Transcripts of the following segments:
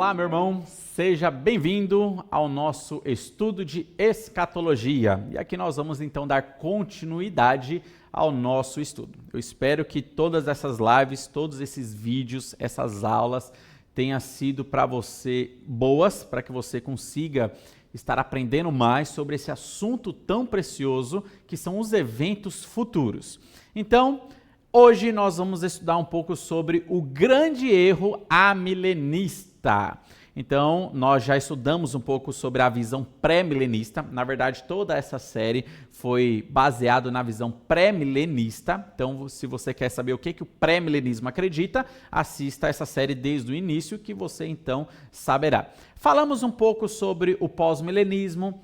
Olá, meu irmão, seja bem-vindo ao nosso estudo de escatologia. E aqui nós vamos então dar continuidade ao nosso estudo. Eu espero que todas essas lives, todos esses vídeos, essas aulas tenham sido para você boas, para que você consiga estar aprendendo mais sobre esse assunto tão precioso que são os eventos futuros. Então, hoje nós vamos estudar um pouco sobre o grande erro amilenista. Então, nós já estudamos um pouco sobre a visão pré-milenista. Na verdade, toda essa série foi baseada na visão pré-milenista. Então, se você quer saber o que o pré-milenismo acredita, assista essa série desde o início que você então saberá. Falamos um pouco sobre o pós-milenismo.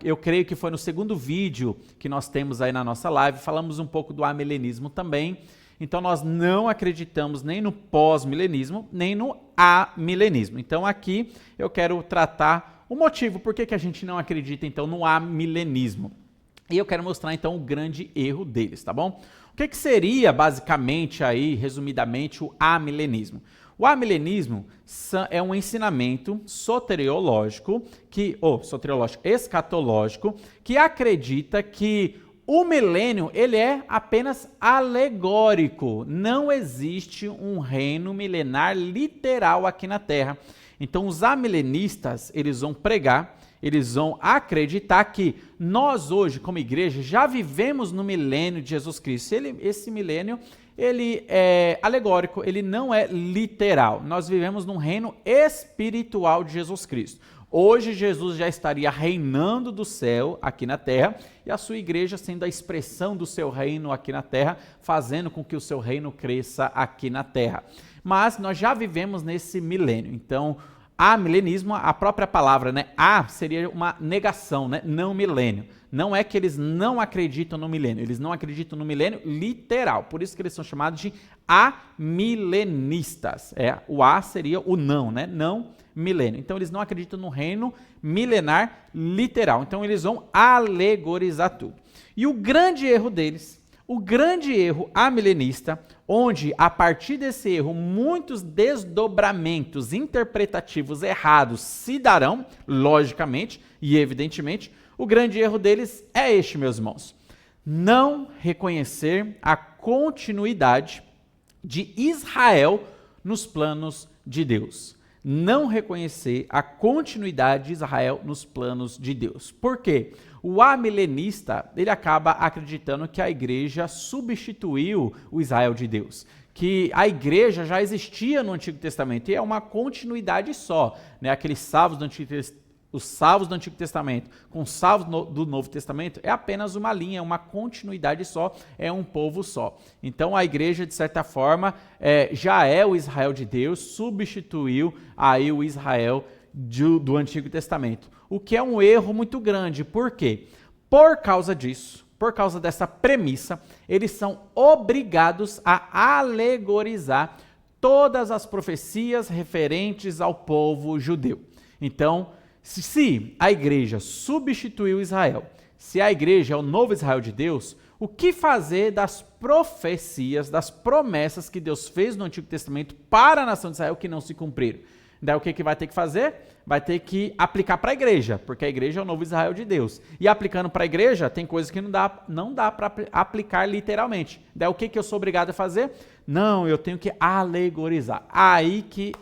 Eu creio que foi no segundo vídeo que nós temos aí na nossa live. Falamos um pouco do amilenismo também. Então, nós não acreditamos nem no pós-milenismo, nem no amilenismo. Então, aqui eu quero tratar o motivo por que a gente não acredita, então, no amilenismo. E eu quero mostrar, então, o grande erro deles, tá bom? O que seria, basicamente, aí, resumidamente, o amilenismo? O amilenismo é um ensinamento soteriológico, escatológico, que acredita que o milênio, ele é apenas alegórico. Não existe um reino milenar literal aqui na Terra. Então, os amilenistas, eles vão pregar, eles vão acreditar que nós hoje, como igreja, já vivemos no milênio de Jesus Cristo. Esse milênio, ele é alegórico, ele não é literal. Nós vivemos num reino espiritual de Jesus Cristo. Hoje, Jesus já estaria reinando do céu aqui na terra e a sua igreja sendo a expressão do seu reino aqui na terra, fazendo com que o seu reino cresça aqui na terra. Mas nós já vivemos nesse milênio. Então, amilenismo, a própria palavra, né? Seria uma negação, né? Não milênio. Não é que eles não acreditam no milênio, eles não acreditam no milênio literal. Por isso que eles são chamados de amilenistas. O A seria o não, né? Não milênio. Então, eles não acreditam no reino milenar literal. Então, eles vão alegorizar tudo. E o grande erro deles, o grande erro amilenista, onde, a partir desse erro, muitos desdobramentos interpretativos errados se darão, logicamente e evidentemente, o grande erro deles é este, meus irmãos. Não reconhecer a continuidade de Israel nos planos de Deus. Não reconhecer a continuidade de Israel nos planos de Deus. Por quê? O amilenista, ele acaba acreditando que a igreja substituiu o Israel de Deus, que a igreja já existia no Antigo Testamento e é uma continuidade só, né? Aqueles salvos do Antigo Testamento, os salvos do Antigo Testamento com os salvos do Novo Testamento é apenas uma linha, uma continuidade só, é um povo só. Então a igreja, de certa forma, já é o Israel de Deus, substituiu aí o Israel do Antigo Testamento. O que é um erro muito grande. Por quê? Por causa disso, por causa dessa premissa, eles são obrigados a alegorizar todas as profecias referentes ao povo judeu. Então, se a igreja substituiu Israel, se a igreja é o novo Israel de Deus, o que fazer das profecias, das promessas que Deus fez no Antigo Testamento para a nação de Israel que não se cumpriram? Daí o que vai ter que fazer? Vai ter que aplicar para a igreja, porque a igreja é o novo Israel de Deus. E aplicando para a igreja, tem coisas que não dá para aplicar literalmente. Daí o que eu sou obrigado a fazer? Não, eu tenho que alegorizar. Aí que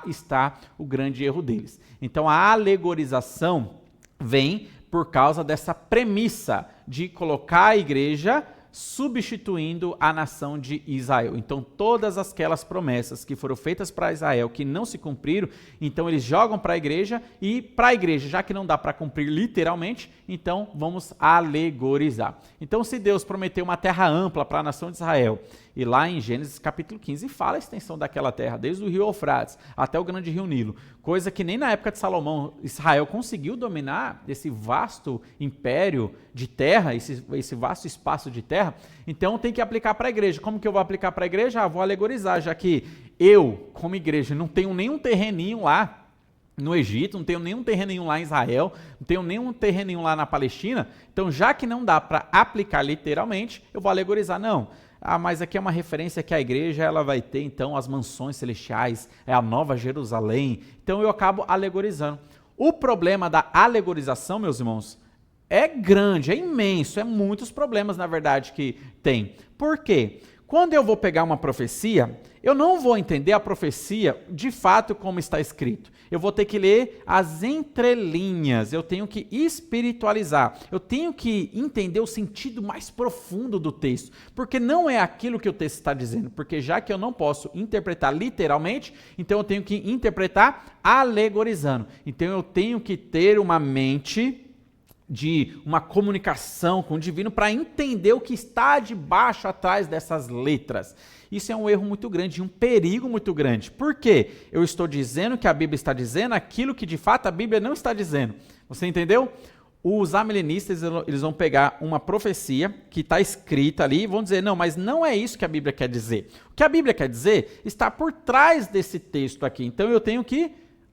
está o grande erro deles. Então, a alegorização vem por causa dessa premissa de colocar a igreja substituindo a nação de Israel. Então, todas aquelas promessas que foram feitas para Israel que não se cumpriram, então eles jogam para a igreja e para a igreja, já que não dá para cumprir literalmente, então vamos alegorizar. Então, se Deus prometeu uma terra ampla para a nação de Israel, e lá em Gênesis capítulo 15 fala a extensão daquela terra, desde o rio Eufrates até o grande rio Nilo, coisa que nem na época de Salomão Israel conseguiu dominar esse vasto império de terra, esse vasto espaço de terra. Então tem que aplicar para a igreja. Como que eu vou aplicar para a igreja? Vou alegorizar, já que eu, como igreja, não tenho nenhum terreninho lá no Egito, não tenho nenhum terreninho lá em Israel, não tenho nenhum terreninho lá na Palestina, então já que não dá para aplicar literalmente, eu vou alegorizar. Não, mas aqui é uma referência que a igreja ela vai ter, então, as mansões celestiais, é a Nova Jerusalém. Então, eu acabo alegorizando. O problema da alegorização, meus irmãos, é grande, é imenso, é muitos problemas, na verdade, que tem. Por quê? Quando eu vou pegar uma profecia, eu não vou entender a profecia de fato como está escrito. Eu vou ter que ler as entrelinhas, eu tenho que espiritualizar, eu tenho que entender o sentido mais profundo do texto, porque não é aquilo que o texto está dizendo, porque já que eu não posso interpretar literalmente, então eu tenho que interpretar alegorizando. Então eu tenho que ter uma mente de uma comunicação com o divino para entender o que está debaixo, atrás dessas letras. Isso é um erro muito grande, um perigo muito grande. Por quê? Eu estou dizendo que a Bíblia está dizendo aquilo que de fato a Bíblia não está dizendo. Você entendeu? Os amilenistas, eles vão pegar uma profecia que está escrita ali e vão dizer, não, mas não é isso que a Bíblia quer dizer. O que a Bíblia quer dizer está por trás desse texto aqui. Então eu tenho que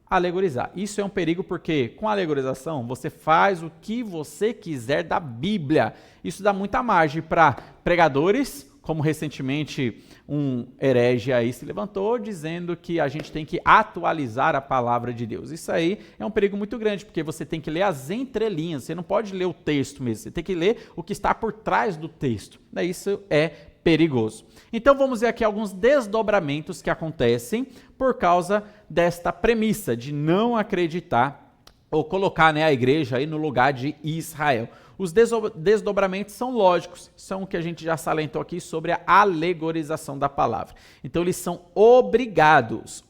alegorizar. Isso é um perigo porque com a alegorização você faz o que você quiser da Bíblia. Isso dá muita margem para pregadores, como recentemente um herege aí se levantou dizendo que a gente tem que atualizar a palavra de Deus. Isso aí é um perigo muito grande, porque você tem que ler as entrelinhas, você não pode ler o texto mesmo, você tem que ler o que está por trás do texto. Isso é perigoso. Então vamos ver aqui alguns desdobramentos que acontecem por causa desta premissa de não acreditar ou colocar, a igreja aí no lugar de Israel. Os desdobramentos são lógicos, são o que a gente já salientou aqui sobre a alegorização da palavra. Então eles são obrigados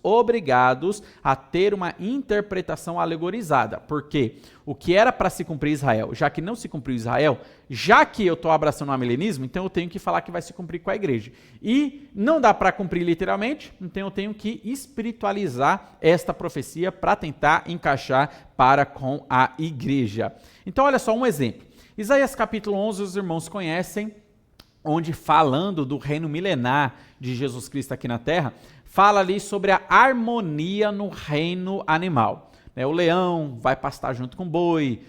a ter uma interpretação alegorizada, porque o que era para se cumprir Israel, já que não se cumpriu Israel, já que eu estou abraçando o amilenismo, então eu tenho que falar que vai se cumprir com a igreja. E não dá para cumprir literalmente, então eu tenho que espiritualizar esta profecia para tentar encaixar para com a igreja. Então olha só um exemplo. Isaías capítulo 11, os irmãos conhecem, onde falando do reino milenar de Jesus Cristo aqui na terra, fala ali sobre a harmonia no reino animal. O leão vai pastar junto com o boi,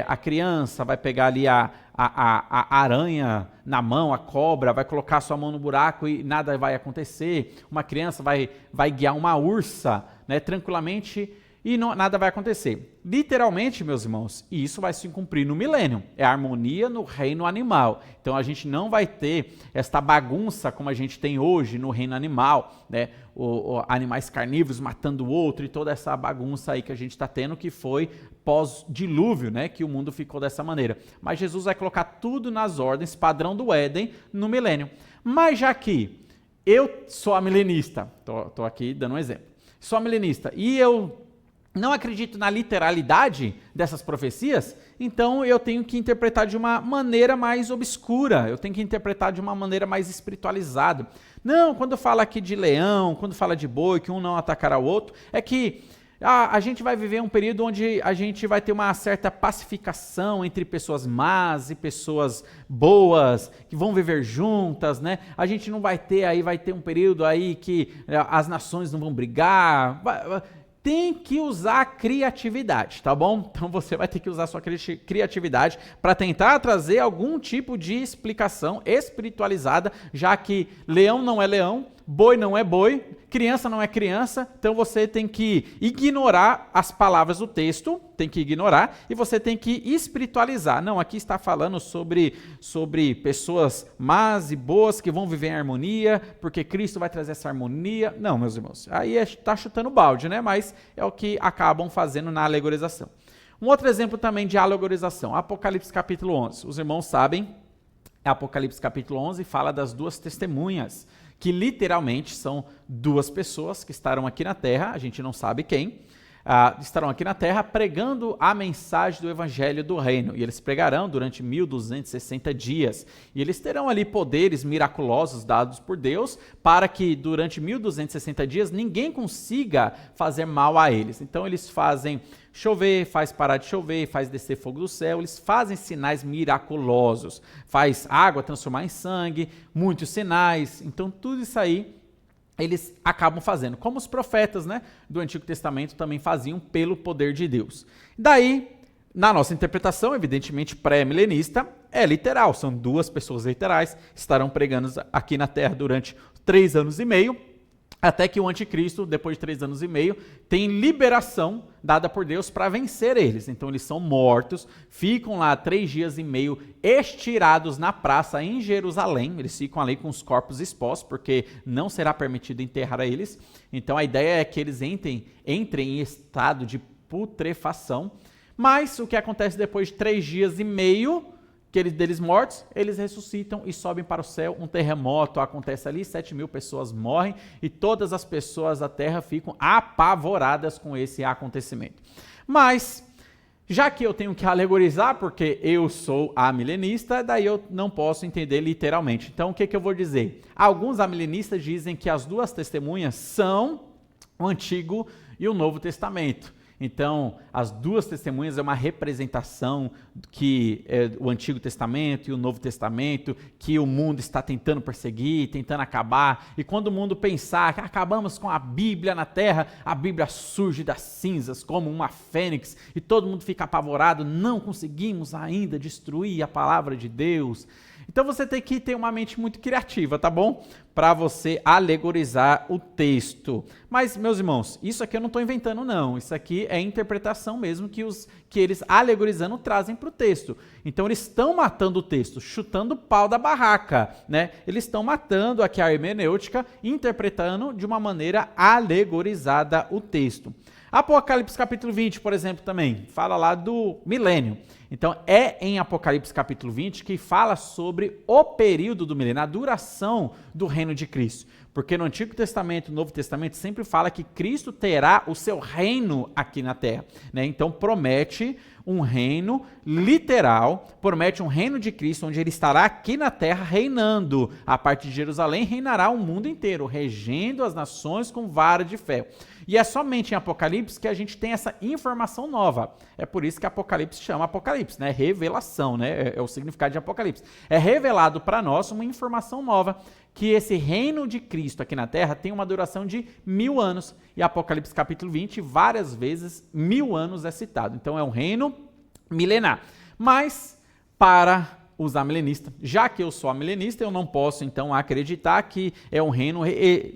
a criança vai pegar ali a aranha na mão, a cobra, vai colocar sua mão no buraco e nada vai acontecer. Uma criança vai guiar uma ursa, tranquilamente, e nada vai acontecer. Literalmente, meus irmãos, isso vai se cumprir no milênio. É a harmonia no reino animal. Então a gente não vai ter esta bagunça como a gente tem hoje no reino animal, animais carnívoros matando o outro e toda essa bagunça aí que a gente está tendo, que foi pós-dilúvio, que o mundo ficou dessa maneira. Mas Jesus vai colocar tudo nas ordens, padrão do Éden, no milênio. Mas já que eu sou amilenista, estou aqui dando um exemplo, sou amilenista e eu não acredito na literalidade dessas profecias, então eu tenho que interpretar de uma maneira mais obscura, eu tenho que interpretar de uma maneira mais espiritualizada. Não, quando fala aqui de leão, quando fala de boi, que um não atacará o outro, é que a gente vai viver um período onde a gente vai ter uma certa pacificação entre pessoas más e pessoas boas, que vão viver juntas, A gente não vai ter um período aí que as nações não vão brigar. Tem que usar a criatividade, tá bom? Então você vai ter que usar a sua criatividade para tentar trazer algum tipo de explicação espiritualizada, já que leão não é leão, boi não é boi, criança não é criança, então você tem que ignorar as palavras do texto, tem que ignorar, e você tem que espiritualizar. Não, aqui está falando sobre pessoas más e boas que vão viver em harmonia, porque Cristo vai trazer essa harmonia. Não, meus irmãos, aí está chutando balde, mas é o que acabam fazendo na alegorização. Um outro exemplo também de alegorização, Apocalipse capítulo 11. Os irmãos sabem, Apocalipse capítulo 11 fala das duas testemunhas, que literalmente são duas pessoas que estarão aqui na terra, a gente não sabe quem, estarão aqui na terra pregando a mensagem do evangelho do reino, e eles pregarão durante 1260 dias, e eles terão ali poderes miraculosos dados por Deus, para que durante 1260 dias ninguém consiga fazer mal a eles. Então eles fazem chover, faz parar de chover, faz descer fogo do céu, eles fazem sinais miraculosos, faz água transformar em sangue, muitos sinais, então tudo isso aí eles acabam fazendo, como os profetas do Antigo Testamento também faziam pelo poder de Deus. Daí, na nossa interpretação, evidentemente pré-milenista, é literal, são 2 pessoas literais, estarão pregando aqui na terra durante 3 anos e meio, até que o anticristo, depois de 3 anos e meio, tem liberação dada por Deus para vencer eles. Então eles são mortos, ficam lá 3 dias e meio estirados na praça em Jerusalém. Eles ficam ali com os corpos expostos, porque não será permitido enterrar eles. Então a ideia é que eles entrem em estado de putrefação. Mas o que acontece depois de 3 dias e meio deles mortos, eles ressuscitam e sobem para o céu, um terremoto acontece ali, 7.000 pessoas morrem e todas as pessoas da terra ficam apavoradas com esse acontecimento. Mas, já que eu tenho que alegorizar, porque eu sou amilenista, daí eu não posso entender literalmente. Então, o que eu vou dizer? Alguns amilenistas dizem que as 2 testemunhas são o Antigo e o Novo Testamento. Então, as 2 testemunhas é uma representação que é o Antigo Testamento e o Novo Testamento, que o mundo está tentando perseguir, tentando acabar. E quando o mundo pensar que acabamos com a Bíblia na Terra, a Bíblia surge das cinzas como uma fênix e todo mundo fica apavorado, não conseguimos ainda destruir a palavra de Deus. Então você tem que ter uma mente muito criativa, tá bom? Para você alegorizar o texto. Mas, meus irmãos, isso aqui eu não estou inventando, não. Isso aqui é interpretação mesmo que eles, alegorizando, trazem para o texto. Então, eles estão matando o texto, chutando o pau da barraca, né? Eles estão matando aqui a hermenêutica, interpretando de uma maneira alegorizada o texto. Apocalipse capítulo 20, por exemplo, também, fala lá do milênio. Então, é em Apocalipse capítulo 20 que fala sobre o período do milênio, a duração do reino de Cristo. Porque no Antigo Testamento e no Novo Testamento sempre fala que Cristo terá o seu reino aqui na terra, né? Então, promete um reino literal, promete um reino de Cristo, onde ele estará aqui na terra reinando. A partir de Jerusalém, reinará o mundo inteiro, regendo as nações com vara de ferro. E é somente em Apocalipse que a gente tem essa informação nova. É por isso que Apocalipse chama Apocalipse, né? Revelação, né? É o significado de Apocalipse. É revelado para nós uma informação nova, que esse reino de Cristo aqui na terra tem uma duração de 1000 anos. E Apocalipse capítulo 20, várias vezes, 1000 anos é citado. Então é um reino milenar. Mas, para os amilenistas, já que eu sou amilenista, eu não posso então acreditar que é um reino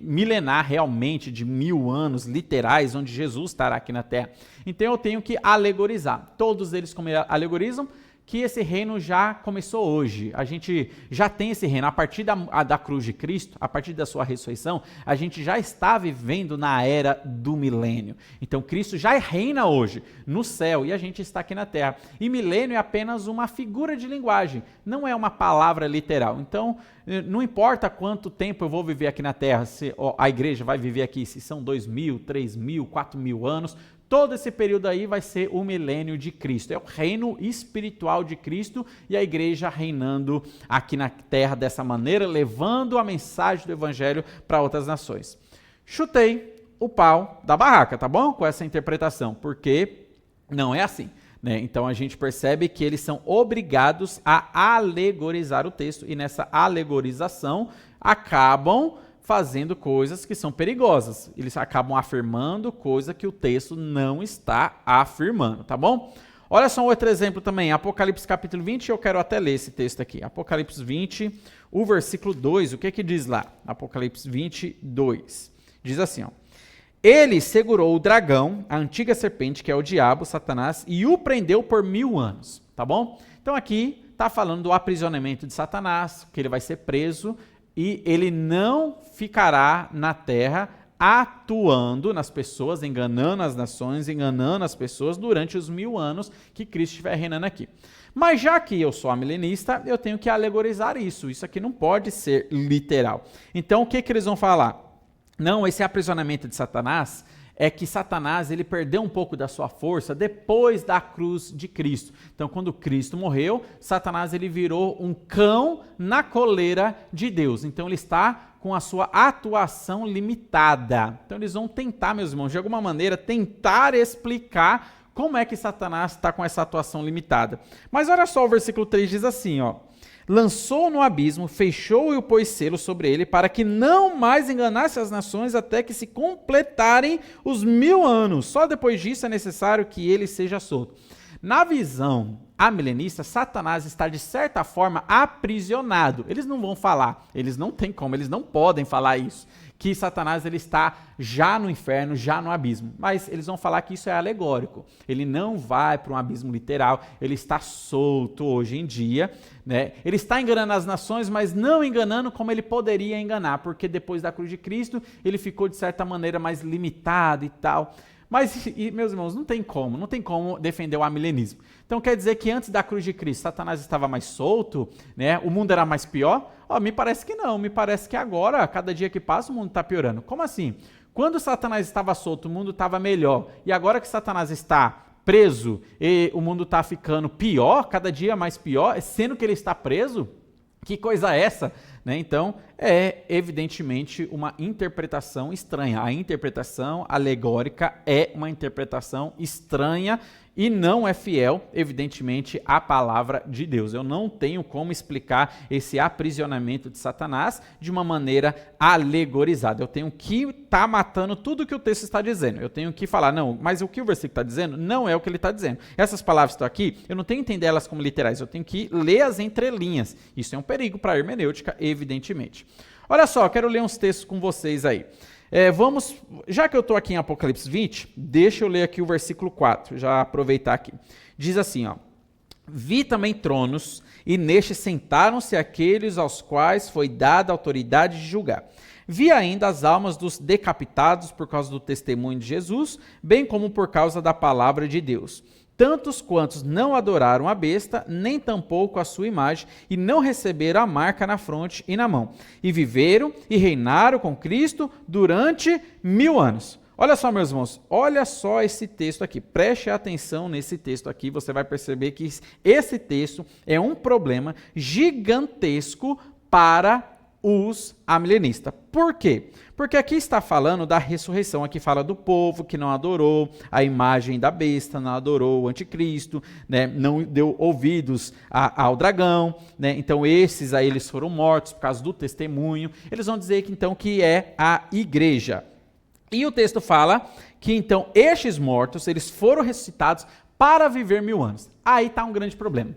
milenar realmente de 1000 anos literais, onde Jesus estará aqui na terra. Então eu tenho que alegorizar. Todos eles como alegorizam que esse reino já começou hoje. A gente já tem esse reino. A partir da cruz de Cristo, a partir da sua ressurreição, a gente já está vivendo na era do milênio. Então Cristo já reina hoje no céu e a gente está aqui na terra. E milênio é apenas uma figura de linguagem, não é uma palavra literal. Então, não importa quanto tempo eu vou viver aqui na terra, se a igreja vai viver aqui, se são 2.000, 3.000, 4.000 anos, todo esse período aí vai ser o milênio de Cristo. É o reino espiritual de Cristo e a igreja reinando aqui na terra dessa maneira, levando a mensagem do evangelho para outras nações. Chutei o pau da barraca, tá bom? Com essa interpretação, porque não é assim, né? Então a gente percebe que eles são obrigados a alegorizar o texto e nessa alegorização acabam fazendo coisas que são perigosas. Eles acabam afirmando coisa que o texto não está afirmando, tá bom? Olha só um outro exemplo também, Apocalipse capítulo 20, eu quero até ler esse texto aqui. Apocalipse 20, o versículo 2, o que que diz lá? Apocalipse 20, 2. Diz assim, ó. Ele segurou o dragão, a antiga serpente, que é o diabo, Satanás, e o prendeu por 1000 anos, tá bom? Então aqui está falando do aprisionamento de Satanás, que ele vai ser preso, e ele não ficará na terra atuando nas pessoas, enganando as nações, enganando as pessoas durante os 1000 anos que Cristo estiver reinando aqui. Mas já que eu sou amilenista, eu tenho que alegorizar isso. Isso aqui não pode ser literal. Então o que eles vão falar? Não, esse aprisionamento de Satanás é que Satanás ele perdeu um pouco da sua força depois da cruz de Cristo. Então, quando Cristo morreu, Satanás ele virou um cão na coleira de Deus. Então, ele está com a sua atuação limitada. Então, eles vão tentar, meus irmãos, de alguma maneira, tentar explicar como é que Satanás está com essa atuação limitada. Mas olha só, o versículo 3 diz assim, ó. Lançou no abismo, fechou e pôs selo sobre ele, para que não mais enganasse as nações até que se completarem os 1000 anos. Só depois disso é necessário que ele seja solto. Na visão amilenista, Satanás está, de certa forma, aprisionado. Eles não vão falar, eles não têm como, eles não podem falar isso, que Satanás ele está já no inferno, já no abismo. Mas eles vão falar que isso é alegórico. Ele não vai para um abismo literal, ele está solto hoje em dia, né? Ele está enganando as nações, mas não enganando como ele poderia enganar, porque depois da cruz de Cristo, ele ficou, de certa maneira, mais limitado e tal. Mas, meus irmãos, não tem como defender o amilenismo. Então quer dizer que antes da cruz de Cristo, Satanás estava mais solto, né? O mundo era mais pior? Me parece que não, me parece que agora, cada dia que passa, o mundo está piorando. Como assim? Quando Satanás estava solto, o mundo estava melhor, e agora que Satanás está preso e o mundo está ficando pior, cada dia mais pior, sendo que ele está preso? Que coisa é essa? Né? Então, é evidentemente uma interpretação estranha. A interpretação alegórica é uma interpretação estranha e não é fiel, evidentemente, à palavra de Deus. Eu não tenho como explicar esse aprisionamento de Satanás de uma maneira alegorizada. Eu tenho que estar matando tudo o que o texto está dizendo. Eu tenho que falar, não, mas o que o versículo está dizendo não é o que ele está dizendo. Essas palavras que estão aqui, eu não tenho que entender elas como literais, eu tenho que ler as entrelinhas. Isso é um perigo para a hermenêutica, evidentemente. Olha só, eu quero ler uns textos com vocês aí. Já que eu estou aqui em Apocalipse 20, deixa eu ler aqui o versículo 4, já aproveitar aqui. Diz assim, vi também tronos, e nestes sentaram-se aqueles aos quais foi dada a autoridade de julgar. Vi ainda as almas dos decapitados por causa do testemunho de Jesus, bem como por causa da palavra de Deus. Tantos quantos não adoraram a besta, nem tampouco a sua imagem, e não receberam a marca na fronte e na mão. E viveram e reinaram com Cristo durante 1000 anos. Olha só, meus irmãos, olha só esse texto aqui. Preste atenção nesse texto aqui, você vai perceber que esse texto é um problema gigantesco para os amilenistas. Por quê? Porque aqui está falando da ressurreição, aqui fala do povo que não adorou a imagem da besta, não adorou o anticristo, né? Não deu ouvidos ao dragão, né? Então esses aí eles foram mortos por causa do testemunho. Eles vão dizer que então que é a igreja. E o texto fala que então estes mortos, eles foram ressuscitados para viver 1000 anos. Aí está um grande problema.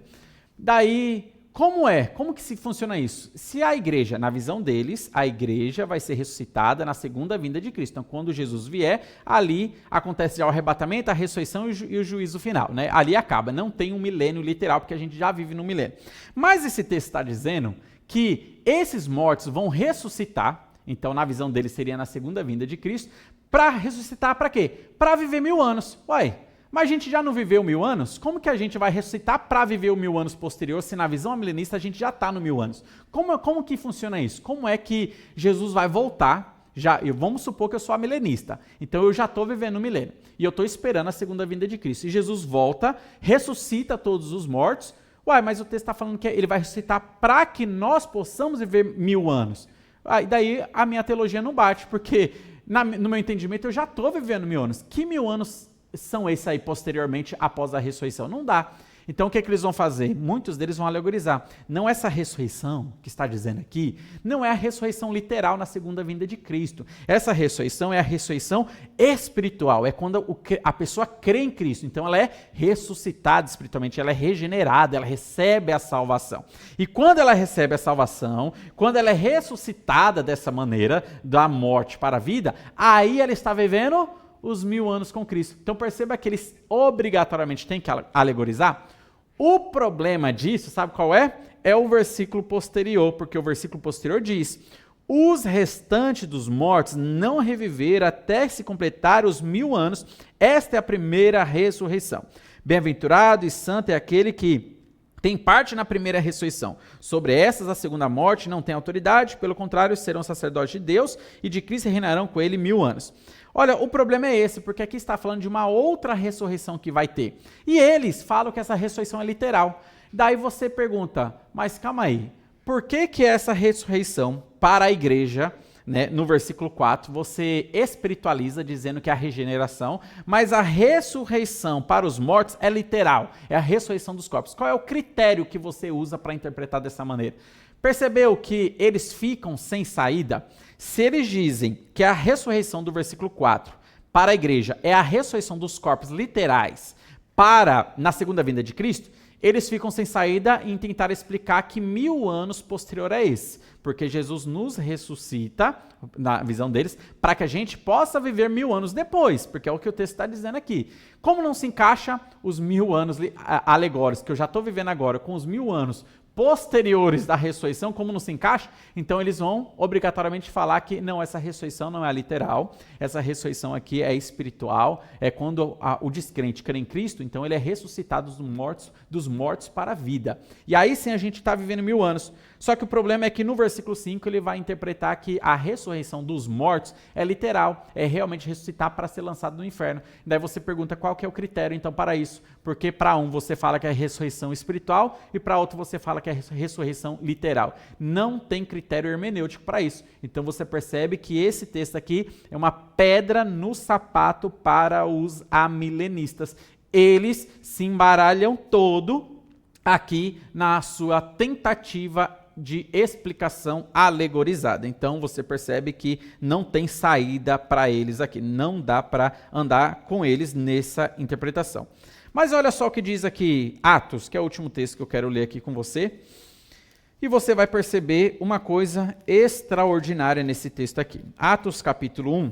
Daí, como que se funciona isso? Se a igreja, na visão deles, a igreja vai ser ressuscitada na segunda vinda de Cristo. Então, quando Jesus vier, ali acontece já o arrebatamento, a ressurreição e o juízo final, né? Ali acaba, não tem um milênio literal, porque a gente já vive no milênio. Mas esse texto está dizendo que esses mortos vão ressuscitar, então na visão deles seria na segunda vinda de Cristo, para ressuscitar para quê? Para viver 1000 anos. Uai, mas a gente já não viveu 1000 anos? Como que a gente vai ressuscitar para viver o 1000 anos posterior, se na visão amilenista a gente já está no 1000 anos? Como que funciona isso? Como é que Jesus vai voltar? Vamos supor que eu sou amilenista, então eu já estou vivendo o milênio, e eu estou esperando a segunda vinda de Cristo. E Jesus volta, ressuscita todos os mortos. Uai, mas o texto está falando que ele vai ressuscitar para que nós possamos viver 1000 anos. E daí a minha teologia não bate, porque no meu entendimento eu já estou vivendo 1000 anos. Que 1000 anos são esses aí posteriormente após a ressurreição? Não dá. Então o que é que eles vão fazer? Muitos deles vão alegorizar. Não, essa ressurreição que está dizendo aqui, não é a ressurreição literal na segunda vinda de Cristo. Essa ressurreição é a ressurreição espiritual. É quando a pessoa crê em Cristo. Então ela é ressuscitada espiritualmente, ela é regenerada, ela recebe a salvação. E quando ela recebe a salvação, quando ela é ressuscitada dessa maneira, da morte para a vida, aí ela está vivendo os 1000 anos com Cristo. Então perceba que eles obrigatoriamente têm que alegorizar. O problema disso, sabe qual é? É o versículo posterior, porque o versículo posterior diz: os restantes dos mortos não reviveram até se completar os 1000 anos. Esta é a primeira ressurreição. Bem-aventurado e santo é aquele que tem parte na primeira ressurreição. Sobre essas, a segunda morte não tem autoridade, pelo contrário, serão sacerdotes de Deus e de Cristo e reinarão com ele 1000 anos. Olha, o problema é esse, porque aqui está falando de uma outra ressurreição que vai ter. E eles falam que essa ressurreição é literal. Daí você pergunta, mas calma aí, por que essa ressurreição para a igreja, né, no versículo 4, você espiritualiza dizendo que é a regeneração, mas a ressurreição para os mortos é literal, é a ressurreição dos corpos. Qual é o critério que você usa para interpretar dessa maneira? Percebeu que eles ficam sem saída? Se eles dizem que a ressurreição do versículo 4 para a igreja é a ressurreição dos corpos literais na segunda vinda de Cristo, eles ficam sem saída em tentar explicar que 1000 anos posterior a esse, porque Jesus nos ressuscita, na visão deles, para que a gente possa viver 1000 anos depois, porque é o que o texto está dizendo aqui. Como não se encaixa os 1000 anos alegóricos que eu já estou vivendo agora com os 1000 anos posteriores da ressurreição, como não se encaixa, então eles vão obrigatoriamente falar que não, essa ressurreição não é literal, essa ressurreição aqui é espiritual, é quando o descrente crê em Cristo, então ele é ressuscitado dos mortos para a vida. E aí sim a gente está vivendo 1000 anos. Só que o problema é que no versículo 5 ele vai interpretar que a ressurreição dos mortos é literal, é realmente ressuscitar para ser lançado no inferno. Daí você pergunta qual que é o critério então para isso, porque para um você fala que é ressurreição espiritual e para outro você fala que é ressurreição literal. Não tem critério hermenêutico para isso. Então você percebe que esse texto aqui é uma pedra no sapato para os amilenistas. Eles se embaralham todo aqui na sua tentativa de explicação alegorizada. Então você percebe que não tem saída para eles aqui, não dá para andar com eles nessa interpretação. Mas olha só o que diz aqui Atos, que é o último texto que eu quero ler aqui com você, e você vai perceber uma coisa extraordinária nesse texto aqui. Atos capítulo 1,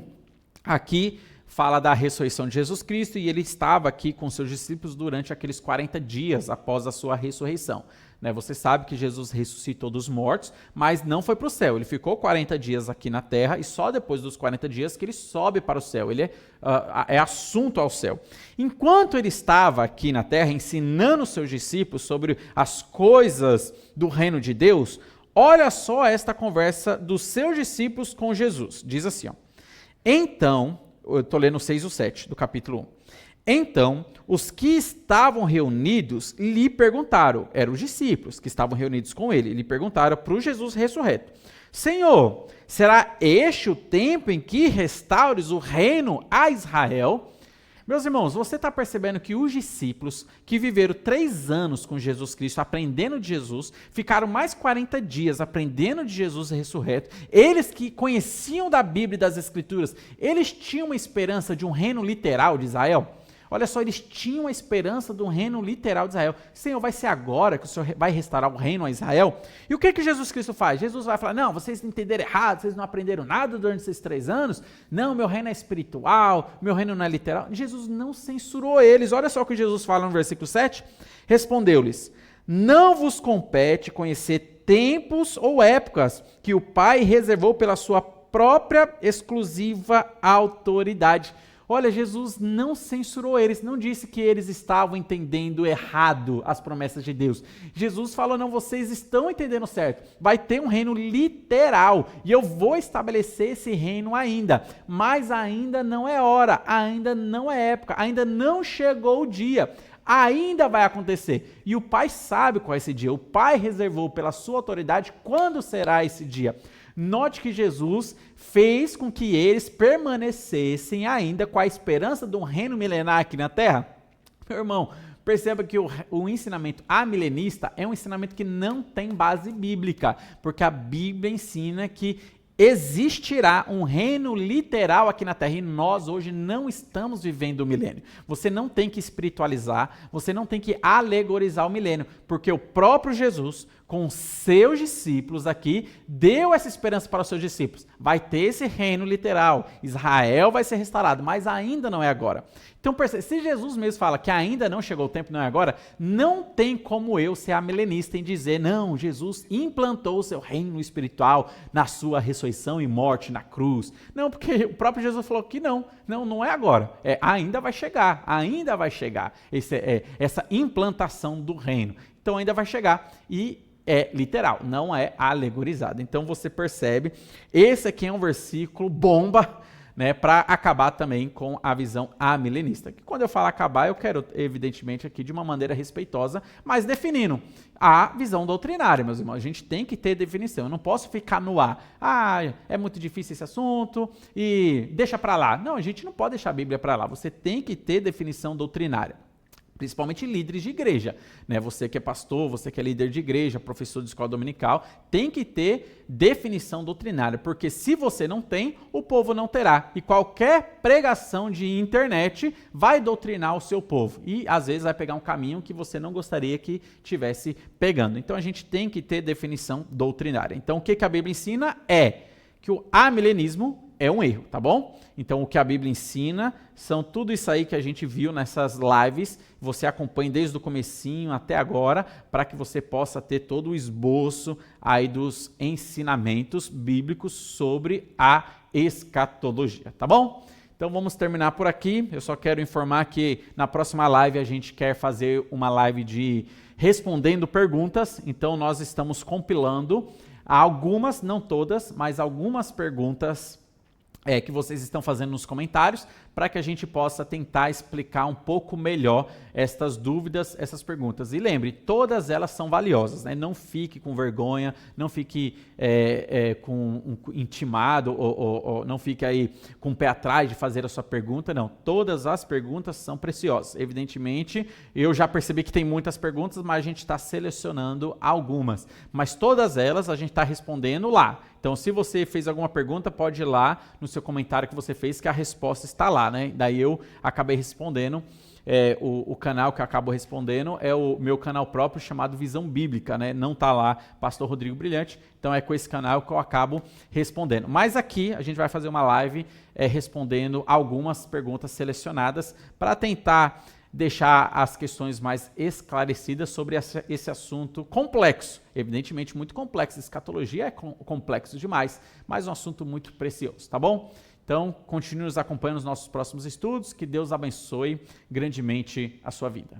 aqui fala da ressurreição de Jesus Cristo, e ele estava aqui com seus discípulos durante aqueles 40 dias após a sua ressurreição. Você sabe que Jesus ressuscitou dos mortos, mas não foi para o céu. Ele ficou 40 dias aqui na terra e só depois dos 40 dias que ele sobe para o céu. Ele é assunto ao céu. Enquanto ele estava aqui na terra ensinando os seus discípulos sobre as coisas do reino de Deus, olha só esta conversa dos seus discípulos com Jesus. Diz assim, ó, então, eu estou lendo o 6 e o 7 do capítulo 1. Então, os que estavam reunidos lhe perguntaram, eram os discípulos que estavam reunidos com ele, lhe perguntaram para o Jesus ressurreto: Senhor, será este o tempo em que restaures o reino a Israel? Meus irmãos, você está percebendo que os discípulos que viveram 3 anos com Jesus Cristo, aprendendo de Jesus, ficaram mais 40 dias aprendendo de Jesus ressurreto, eles que conheciam da Bíblia e das Escrituras, eles tinham uma esperança de um reino literal de Israel? Olha só, eles tinham a esperança do reino literal de Israel. Senhor, vai ser agora que o Senhor vai restaurar o reino a Israel? E o que Jesus Cristo faz? Jesus vai falar, não, vocês entenderam errado, vocês não aprenderam nada durante esses 3 anos. Não, meu reino é espiritual, meu reino não é literal. Jesus não censurou eles. Olha só o que Jesus fala no versículo 7. Respondeu-lhes, não vos compete conhecer tempos ou épocas que o Pai reservou pela sua própria exclusiva autoridade. Olha, Jesus não censurou eles, não disse que eles estavam entendendo errado as promessas de Deus. Jesus falou, não, vocês estão entendendo certo. Vai ter um reino literal e eu vou estabelecer esse reino ainda. Mas ainda não é hora, ainda não é época, ainda não chegou o dia. Ainda vai acontecer. E o Pai sabe qual é esse dia. O Pai reservou pela sua autoridade quando será esse dia. Note que Jesus fez com que eles permanecessem ainda com a esperança de um reino milenar aqui na terra. Meu irmão, perceba que o ensinamento amilenista é um ensinamento que não tem base bíblica, porque a Bíblia ensina que existirá um reino literal aqui na Terra e nós hoje não estamos vivendo o milênio. Você não tem que espiritualizar, você não tem que alegorizar o milênio, porque o próprio Jesus, com seus discípulos aqui, deu essa esperança para os seus discípulos. Vai ter esse reino literal, Israel vai ser restaurado, mas ainda não é agora. Então, se Jesus mesmo fala que ainda não chegou o tempo, não é agora, não tem como eu ser amilenista em dizer, não, Jesus implantou o seu reino espiritual na sua ressurreição e morte na cruz. Não, porque o próprio Jesus falou que não é agora, ainda vai chegar essa implantação do reino. Então ainda vai chegar e é literal, não é alegorizado. Então você percebe, esse aqui é um versículo bomba, para acabar também com a visão amilenista. Que quando eu falo acabar, eu quero, evidentemente, aqui de uma maneira respeitosa, mas definindo a visão doutrinária, meus irmãos. A gente tem que ter definição. Eu não posso ficar no ar. É muito difícil esse assunto e deixa para lá. Não, a gente não pode deixar a Bíblia para lá. Você tem que ter definição doutrinária. Principalmente líderes de igreja, né? Você que é pastor, você que é líder de igreja, professor de escola dominical, tem que ter definição doutrinária, porque se você não tem, o povo não terá. E qualquer pregação de internet vai doutrinar o seu povo. E às vezes vai pegar um caminho que você não gostaria que tivesse pegando. Então a gente tem que ter definição doutrinária. Então o que a Bíblia ensina é que o amilenismo é um erro, tá bom? Então, o que a Bíblia ensina são tudo isso aí que a gente viu nessas lives. Você acompanha desde o comecinho até agora, para que você possa ter todo o esboço aí dos ensinamentos bíblicos sobre a escatologia, tá bom? Então, vamos terminar por aqui. Eu só quero informar que na próxima live a gente quer fazer uma live de respondendo perguntas. Então, nós estamos compilando algumas, não todas, mas algumas perguntas que vocês estão fazendo nos comentários, para que a gente possa tentar explicar um pouco melhor estas dúvidas, essas perguntas. E lembre, todas elas são valiosas, né? Não fique com vergonha, não fique intimado, ou não fique aí com o pé atrás de fazer a sua pergunta, não. Todas as perguntas são preciosas. Evidentemente, eu já percebi que tem muitas perguntas, mas a gente está selecionando algumas. Mas todas elas a gente está respondendo lá. Então, se você fez alguma pergunta, pode ir lá no seu comentário que você fez, que a resposta está lá, né? Daí eu acabei respondendo. O canal que eu acabo respondendo é o meu canal próprio chamado Visão Bíblica, né? Não está lá Pastor Rodrigo Brilhante, então é com esse canal que eu acabo respondendo. Mas aqui a gente vai fazer uma live respondendo algumas perguntas selecionadas para tentar deixar as questões mais esclarecidas sobre esse assunto complexo. Evidentemente muito complexo, escatologia é complexo demais, mas um assunto muito precioso, tá bom? Então, continue nos acompanhando nos nossos próximos estudos, que Deus abençoe grandemente a sua vida.